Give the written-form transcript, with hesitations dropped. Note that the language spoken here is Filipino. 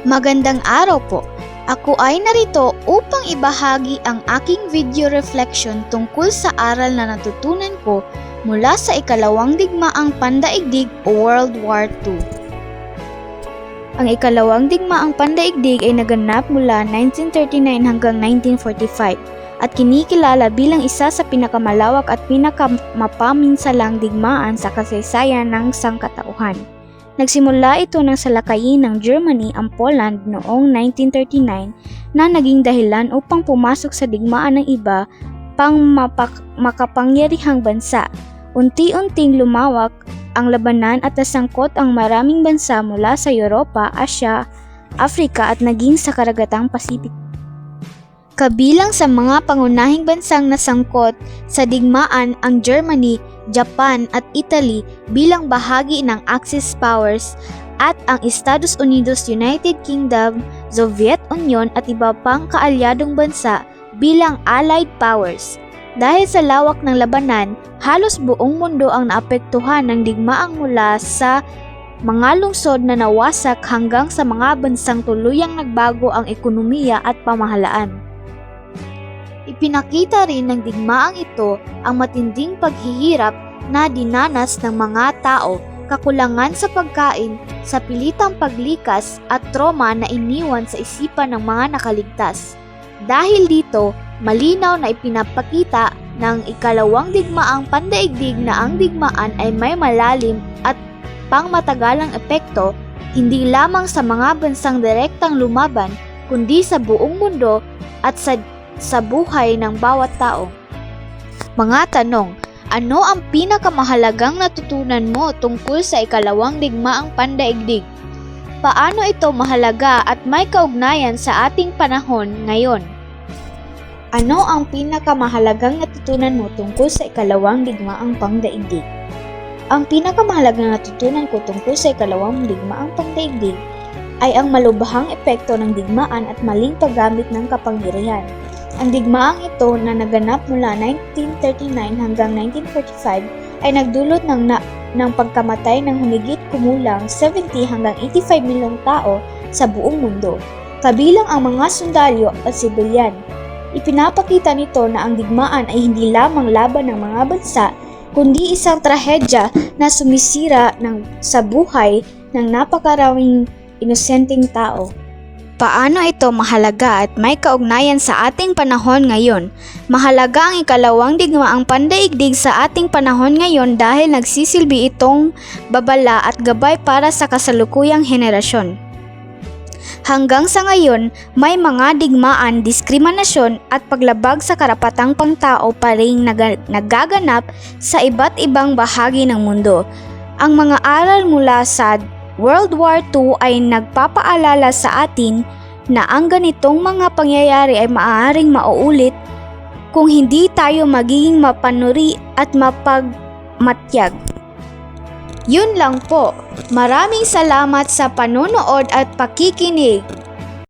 Magandang araw po. Ako ay narito upang ibahagi ang aking video reflection tungkol sa aral na natutunan ko mula sa ikalawang digmaang pandaigdig o World War II. Ang ikalawang digmaang pandaigdig ay naganap mula 1939 hanggang 1945 at kinikilala bilang isa sa pinakamalawak at pinakamapaminsalang digmaan sa kasaysayan ng sangkatauhan. Nagsimula ito nang salakayin ng Germany ang Poland noong 1939 na naging dahilan upang pumasok sa digmaan ng iba pang makapangyarihang bansa. Unti-unting lumawak ang labanan at nasangkot ang maraming bansa mula sa Europa, Asya, Afrika at naging sa karagatang Pasipiko. Kabilang sa mga pangunahing bansang nasangkot sa digmaan ang Germany, Japan at Italy bilang bahagi ng Axis powers at ang Estados Unidos, United Kingdom, Soviet Union at iba pang kaalyadong bansa bilang Allied powers. Dahil sa lawak ng labanan, halos buong mundo ang naapektuhan ng digmaang mula sa mga lungsod na nawasak hanggang sa mga bansang tuluyang nagbago ang ekonomiya at pamahalaan. Ipinakita rin ng digmaang ito ang matinding paghihirap na dinanas ng mga tao, kakulangan sa pagkain, sa pilitang paglikas at trauma na iniwan sa isipan ng mga nakaligtas. Dahil dito, malinaw na ipinapakita ng ikalawang digmaang pandaigdig na ang digmaan ay may malalim at pangmatagalang epekto hindi lamang sa mga bansang direktang lumaban kundi sa buong mundo at sa buhay ng bawat tao. Mga tanong: ano ang pinakamahalagang natutunan mo tungkol sa ikalawang digmaang pandaigdig? Paano ito mahalaga at may kaugnayan sa ating panahon ngayon? Ano ang pinakamahalagang natutunan mo tungkol sa ikalawang digmaang pandaigdig? Ang pinakamahalagang natutunan ko tungkol sa ikalawang digmaang pandaigdig ay ang malubhang epekto ng digmaan at maling paggamit ng kapangyarihan. Ang digmaang ito na naganap mula 1939 hanggang 1945 ay nagdulot ng pagkamatay ng humigit kumulang 70 hanggang 85 milyong tao sa buong mundo, kabilang ang mga sundalo at sibilyan. Ipinapakita nito na ang digmaan ay hindi lamang laban ng mga bansa, kundi isang trahedya na sumisira sa buhay ng napakaraming inosenteng tao. Paano ito mahalaga at may kaugnayan sa ating panahon ngayon? Mahalaga ang ikalawang digmaang pandaigdig sa ating panahon ngayon dahil nagsisilbi itong babala at gabay para sa kasalukuyang henerasyon. Hanggang sa ngayon, may mga digmaan, diskriminasyon at paglabag sa karapatang pangtao pa ring nagaganap sa iba't ibang bahagi ng mundo. Ang mga aral mula sa World War II ay nagpapaalala sa atin na ang ganitong mga pangyayari ay maaaring mauulit kung hindi tayo magiging mapanuri at mapagmatyag. Yun lang po. Maraming salamat sa panonood at pakikinig.